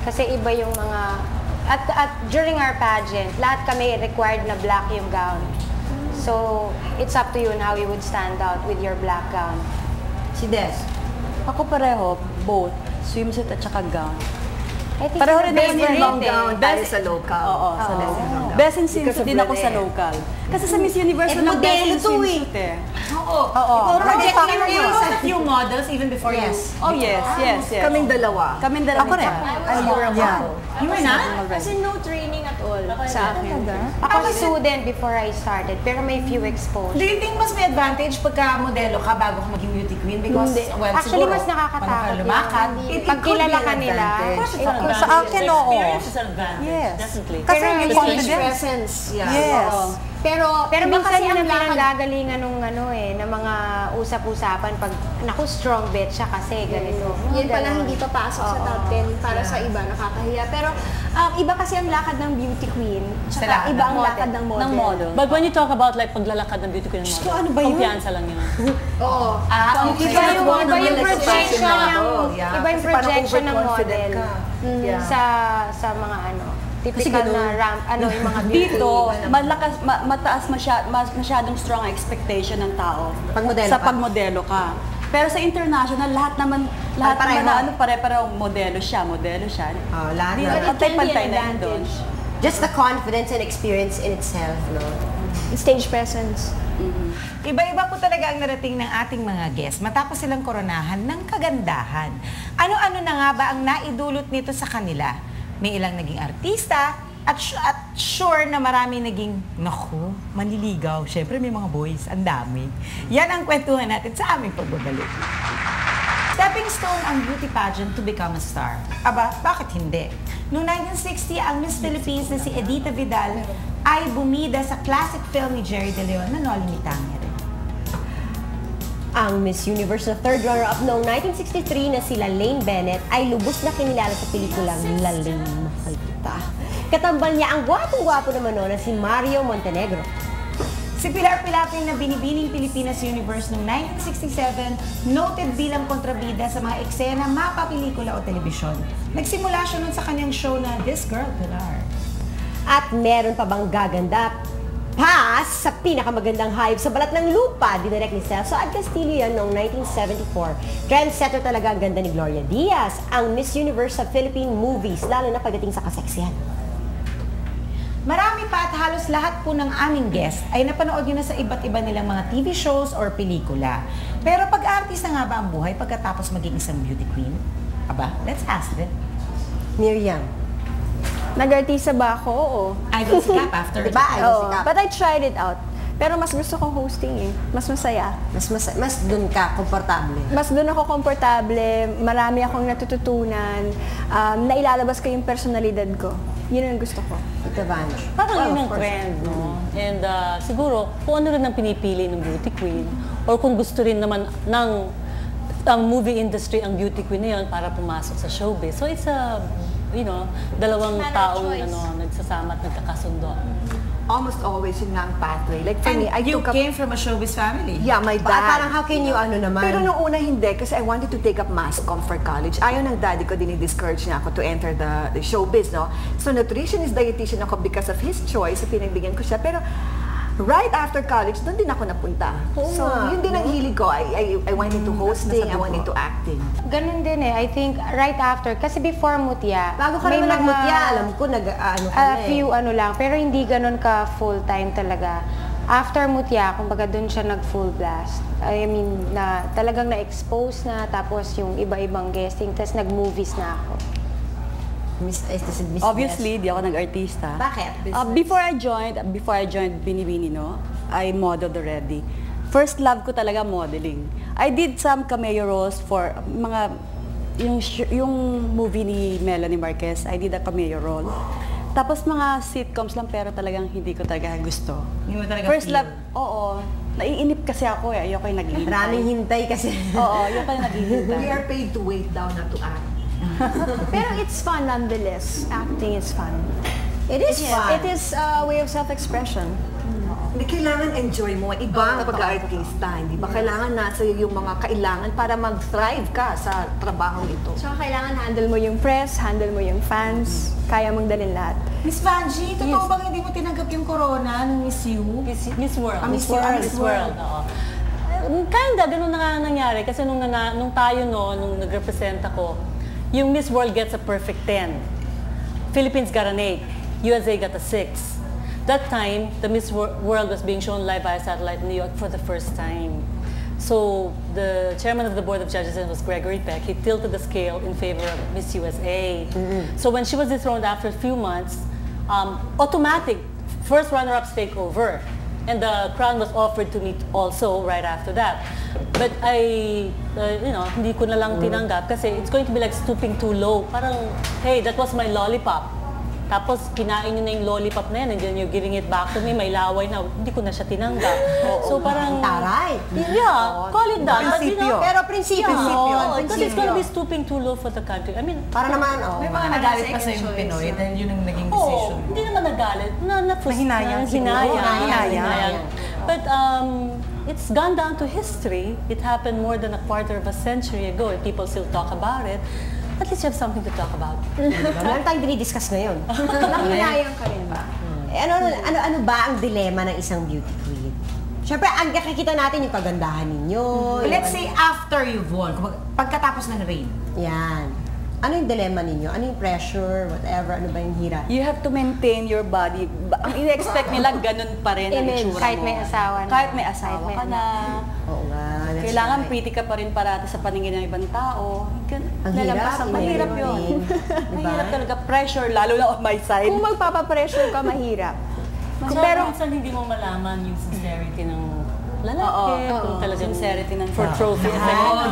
Kasi iba yung mga... At during our pageant, lahat kami required na black yung gown. So, it's up to you on how you would stand out with your black gown. Si Des. Ako pareho, both. Swimsuit at saka gown. I think Pareho it's rin best naman in long gown. Best in swimsuit din ako sa local. Kasi sa Miss Universe, Eh, modelo to eh. Oo. Project Project you used a few models even before you. Oh, yes. Kaming dalawa. Kaming dalawa. Ako rin. You were not? Kasi no training at all sa akin. Ako student before I started, pero may few exposure. Do you think mas may advantage pagka modelo ka bago ka maging beauty queen? Because, well, Actually, siguro, mas nakakatakot paano ka lumakad? Pag kilala ka nila. Sa akin, oo. Experience is an advantage. Yes. Definitely. Kasi Pero yung yung confidence. Presence. Yeah. Yes. Pero minsan kasi yun ang ang lakad. pinanggagalingan nung ng mga usap-usapan pag naku strong bet siya kasi ganito. Yan pala hindi pa pasok sa top 10 para sa iba, nakakahiya. Pero iba kasi ang lakad ng beauty queen, tsaka iba ang lakad ng model. But when you talk about like paglalakad ng beauty queen ng model, ano ba yun? kumpiyansa lang yun. Oo. Iba yung projection ng model sa mga typical na ramp, yung mga Dito, masyadong strong ang expectation ng tao Pagmodelo sa ka. pagmodelo ka. Pero sa international, lahat naman na pare-pareho modelo siya. lahat Di, na. pantay-pantay na yun doon. Just the confidence and experience in itself, no? Stage presence. Iba-iba po talaga ang narating ng ating mga guests matapos silang koronahan ng kagandahan. Ano-ano na nga ba ang naidulot nito sa kanila? May ilang naging artista at sure na marami naging, naku, manliligaw. Siyempre may mga boys, ang dami. Yan ang kwentuhan natin sa aming pagbabalik. Stepping stone ang beauty pageant to become a star. Aba, bakit hindi? Noong 1960, ang Miss Philippines na si Edita Vidal ay bumida sa classic film ni Jerry De Leon na Noli Me Tangere. Ang Miss Universe na third runner-up noong 1963 na sila Lane Bennett ay lubos na kinilala sa pelikulang Lalim Mahal Kita. Katambal niya ang gwapong-gwapo naman noon na si Mario Montenegro. Si Pilar Pilapil na binibining Pilipinas Universe noong 1967, noted bilang kontrabida sa mga eksena, mapapelikula o telebisyon. Nagsimula siya nun sa kanyang show na This Girl, Pilar. At meron pa bang gaganda pass sa pinakamagandang hayop sa balat ng lupa, dinirect ni Celso Ad Castillo yan noong 1974. Trendsetter talaga ang ganda ni Gloria Diaz, ang Miss Universe sa Philippine movies, lalo na pagdating sa kaseksihan. Marami pa at halos lahat po ng aming guests ay napanood nyo na sa iba't iba nilang mga TV shows or pelikula. Pero pag-artista nga ba ang buhay pagkatapos maging isang beauty queen? Aba, let's ask them. Miriam. Nag-artista ba ako? Oo. Idol si Cap after. Diba? Idol si Cap. But I tried it out. Pero mas gusto kong hosting eh. Mas masaya. Mas dun ka, komportable. Mas doon ako komportable, marami akong natututunan, nailalabas ko yung personalidad ko. Yun ang gusto ko. Ito, Vange. Parang yun ang trend, no? And siguro, kung ano rin ang pinipili ng beauty queen, or kung gusto rin naman ng ang movie industry, ang beauty queen na yun para pumasok sa showbiz. So it's a, dalawang taong nagsasama at nagkakasundo. Almost always yun nga ang pathway. Like for me, I you took up... came from a showbiz family. Yeah, my dad. Parang how can you naman? Pero nung una hindi, kasi I wanted to take up mass comm for college. Ayaw ng daddy ko, dinidiscourage niya ako to enter the showbiz, no? So nutritionist, dietitian ako because of his choice, so pinagbigyan ko siya. Pero right after college, doon din ako napunta. So yun din ang hilig ko. I went into hosting, I went into acting. Ganun din I think right after, kasi before Mutya, Bago ka naman nag-Mutya, alam ko, few lang, pero hindi ganun ka full-time talaga. After Mutya, kumbaga dun siya nag-full blast. I mean, talagang na-expose na, tapos yung iba-ibang guesting, tapos nag-movies na ako. Obviously, di ako nag-artista. Bakit? Before I joined Binibini, I modeled already. First love ko talaga modeling. I did some cameo roles for mga yung movie ni Melanie Marquez. I did a cameo role. Tapos mga sitcoms lang pero talagang hindi ko talaga gusto. Hindi mo talaga First love, oo. Naiinip kasi ako Ayoko yung naghihintay. Maraming hintay kasi. Oo, ayoko yung naghihintay. We are paid to wait down, not to act. Pero it's fun nonetheless. Acting is fun. It is fun. It is a way of self-expression. Hindi kailangan enjoy mo. Iba ang pag-artista, hindi ba? Kailangan nasa iyo yung mga kailangan para mag-thrive ka sa trabahong ito. So kailangan handle mo yung press, handle mo yung fans, kaya mong dalhin lahat. Miss Vanjie, totoo bang hindi mo tinanggap yung corona ng Miss You? Miss World. Miss World. Oo. Kinda, ganun na nga nangyari. Kasi nung tayo nung nag-represent ako, yung Miss World gets a perfect 10. Philippines got an 8. USA got a 6. that time, the Miss World was being shown live via satellite in New York for the first time. So the chairman of the board of judges was Gregory Peck. He tilted the scale in favor of Miss USA. So when she was dethroned after a few months, automatic first runner-ups take over. And the crown was offered to me also right after that. But I, hindi ko na lang tinanggap kasi it's going to be like stooping too low. Parang, hey, that was my lollipop. Tapos kinain niyo na yung lollipop na yan and then you're giving it back to me, may laway na, hindi ko na siya tinanggap. So parang... Taray! Yeah, call it that. But, pero prinsipyo. Because it's gonna be stooping too low for the country. I mean... Para naman, may mga nagalit pa sa yung Pinoy dahil yun ang naging decision. Hindi naman nagalit. Hinayang. But it's gone down to history. It happened more than a quarter of a century ago and people still talk about it. At least you have something to talk about. Meron tayong dinidiscuss ngayon. Nanghinayang ka rin ba? Ano ba ang dilema ng isang beauty queen? Siyempre, ang nakikita natin yung kagandahan ninyo. Let's say after you've won, pagkatapos ng reign. Yan. Ano yung dilema ninyo? Ano yung pressure? Whatever? Ano ba yung hirap? You have to maintain your body. Ang i-expect nila, ganun pa rin ang itsura mo. Kahit may asawa na. Kahit may asawa ka na. Oo nga. Kailangan pretty ka pa rin parati sa paningin ng ibang tao. Ang hirap. Mahirap yun. Mahirap talaga. Pressure, lalo na on my side. Kung magpapapressure ka, mahirap. Pero minsan hindi mo malaman yung sincerity ng lalaki. Kung talagang sincerity ng for trophy.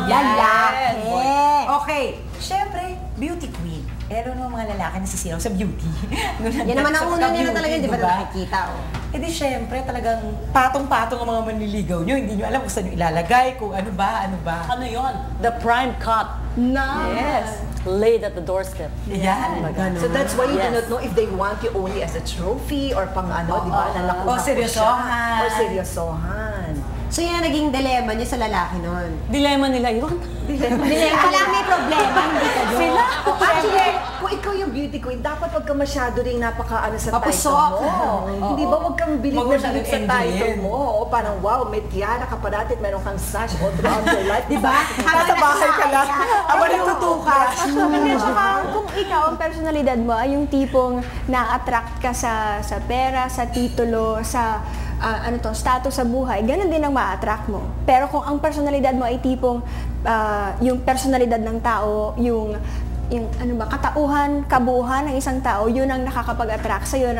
Lalaki! Okay, syempre, beauty queen. Pero ng mga lalaki na sisilaw sa beauty. Yan naman ang una nila talaga, di ba nakikita? Eh di syempre, talagang patong-patong ang mga manliligaw nyo. Hindi nyo alam kung saan nyo ilalagay, kung ano ba. Ano yon? The prime cut. Yes. Laid at the doorstep. Yan. So that's why you do not know if they want you only as a trophy or pang ano, di ba? O seryosohan. Or seryosohan. So yan ang naging dilema niyo sa lalaki noon. Dilema nila yun. Wala may problema, hindi ka doon. Sila? Actually, kung ikaw yung beauty queen, dapat wag kang masyado rin napaka-ano sa title mo. Hindi ba wag kang bilib na bilib sa title mo? O parang, wow, may tiara ka pa dati at meron kang sash all throughout your life. Di ba? Nasa bahay ka lang. Aba natutukas. Hindi, tsaka kung ikaw, ang personalidad mo ay yung tipong na-attract ka sa pera, sa titulo, sa status sa buhay, ganun din ang ma-attract mo. Pero kung ang personalidad mo ay tipong yung personalidad ng tao, yung katauhan, kabuuhan ng isang tao, yun ang nakakapag-attract sa'yo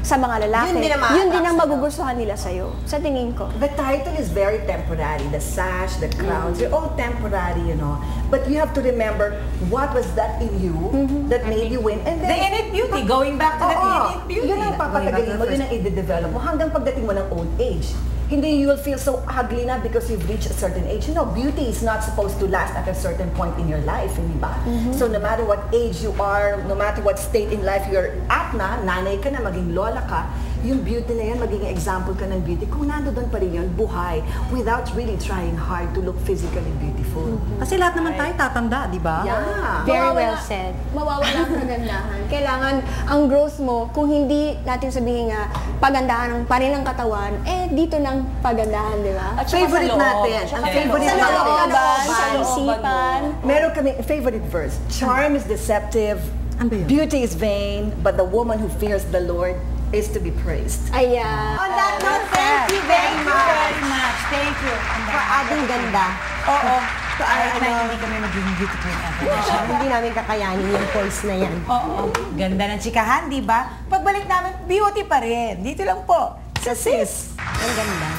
sa mga lalaki. Yun din ang magugustuhan nila sa'yo, sa tingin ko. The title is very temporary. The sash, the crowns, they're all temporary, you know. But you have to remember, what was that in you that made you win? And then, the innate beauty, going back to the innate beauty. Yun ang papatagalin mo, yun ang i-develop mo hanggang pagdating mo ng old age. Hindi you will feel so ugly na because you've reached a certain age. You know, beauty is not supposed to last at a certain point in your life, hindi ba? So no matter what age you are, no matter what state in life you're at na, nanay ka na, maging lola ka, yung beauty na yan, maging example ka ng beauty, kung nandoon pa rin yun, buhay, without really trying hard to look physically beautiful. Kasi lahat naman tayo tatanda, di ba? Yeah. Very well said. Mawawala ang kagandahan. Kailangan ang growth mo, kung hindi natin sabihin nga, pagandahan pa rin ng katawan, dito ng pagandahan, di ba? Favorite natin. Ang favorite Sa natin. looban, sa isipan. Meron kami favorite verse. Charm is deceptive, beauty is vain, but the woman who fears the Lord is to be praised. Ayan. On that note, thank you very much. Thank you. For adding ganda. Oo. Kahit na hindi kami magiging beauty queen ever. Hindi namin kakayanin yung voice na yan. Oo. Ganda ng chikahan, di ba? Pagbalik namin, beauty pa rin. Dito lang po, sa Sis. Ang ganda.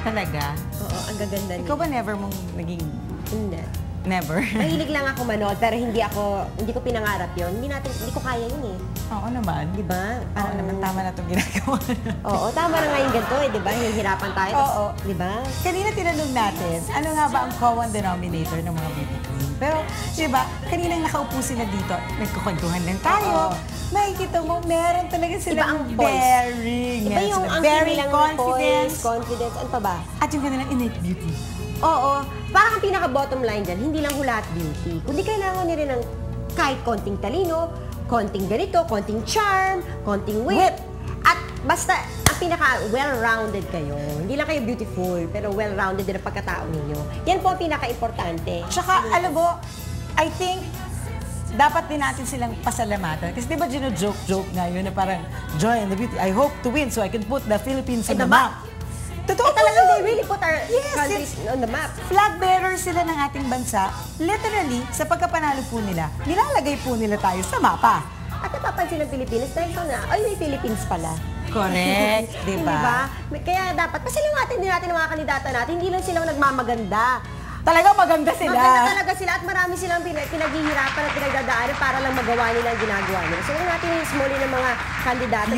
Talaga? Oo, ang gaganda niya. Ikaw ba never mong naging... Hindi. Never? Mahilig lang ako manood, pero hindi ko pinangarap yun. Hindi ko kaya yun eh. Oo naman. Di ba? Oo naman, tama na itong ginagawa. Oo, tama na nga yung ganito eh, di ba? Hihirapan tayo. Oo. Di ba? Kanina tinanong natin, ano nga ba ang common denominator ng mga beauty queen? Pero, di ba, kaninang nakaupo sila dito, nagkukwentuhan lang tayo. Makikita mo, meron talaga silang bearing. Iba yung ang very kanilang confidence. Confidence. Ano pa ba? At yung kanilang innate beauty. Oo. Parang ang pinaka-bottom line dyan, hindi lang lahat beauty. Kundi kailangan nyo rin ng kahit konting talino, konting ganito, konting charm, konting wit. At basta, ang pinaka-well-rounded kayo. Hindi lang kayo beautiful, pero well-rounded din ang pagkatao ninyo. Yan po ang pinaka-importante. Tsaka, alam mo, I think, dapat din natin silang pasalamatan. Kasi di ba gino-joke nga yun na parang, join the beauty. I hope to win so I can put the Philippines on the map. Totoo po Talagang yun. they really put our countries on the map. Flag bearers sila ng ating bansa. Literally, sa pagkapanalo po nila, nilalagay po nila tayo sa mapa. At napapansin ng Pilipinas dahil ito na, ay may Philippines pala. Correct, di ba? Kaya dapat, pasalamatan din natin ang mga kandidata natin, hindi lang sila nagmamaganda. Talagang maganda sila. Maganda talaga sila at marami silang pinaghihirapan at pinagdadaanan para lang magawa nila ang ginagawa nila. So, yung natin yung small ng mga kandidato.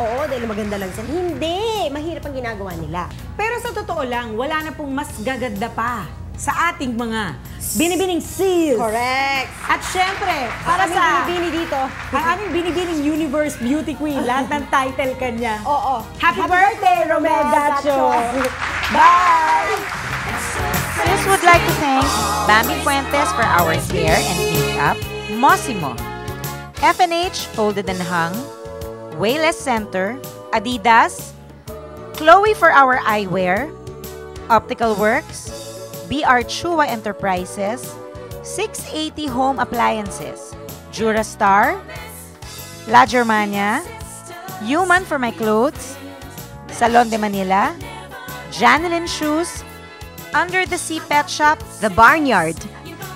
Oo, dahil maganda lang sila. Hindi! Mahirap ang ginagawa nila. Pero sa totoo lang, wala na pong mas gaganda pa sa ating mga binibining seals. Correct! At syempre, para sa binibini dito. ang aming binibining Universe Beauty Queen, lahat ng title kanya. Oo. Happy birthday, Romel Gacho! Bye! Sis would like to thank Bambi Fuentes for our hair and makeup, Mossimo, FNH Folded and Hung, Wayless Center, Adidas, Chloe for our eyewear, Optical Works, BR Chua Enterprises, 680 Home Appliances, Durastar, La Germania, Human for my clothes, Salon de Manila, Janelyn Shoes, Under the Sea Pet Shop, The Barnyard,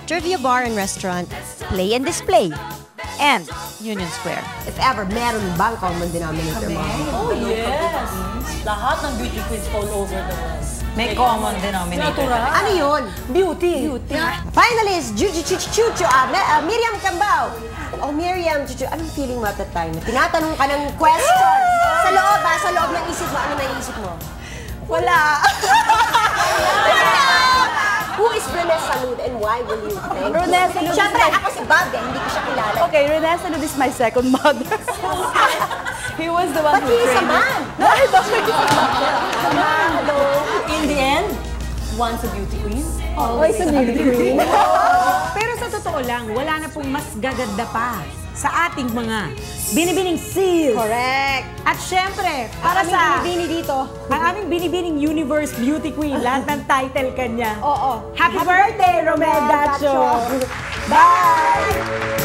Trivia Bar and Restaurant, Play and Display, and Union Square. If ever meron bang common denominator mga Oh, yes! Lahat ng beauty queens all over the world. May common denominator. Natural. Ano yun? Beauty. Finalist, Chuchu, Miriam Cambao. Oh, Miriam, Chuchu, anong feeling mo at that time? Tinatanong ka ng question. Sa loob ng isip mo, ano naisip mo? Wala. Who is Rene Salud and why will you thank Rene Salud. Siyempre, ako si Bob, hindi ko siya kilala. Okay, Rene Salud is my second mother. He was the one But who he is a trained me. man. No, I don't think he's a man. Hello. In the end, once a beauty queen, Always a beauty queen. Pero sa totoo lang, wala na pong mas gaganda pa sa ating mga binibining seals. Correct. At syempre, para Ang sa aming binibini dito. ang aming binibining Universe Beauty Queen, lahat ng title kanya. Oo. Happy birthday, Romel Gacho! Bye!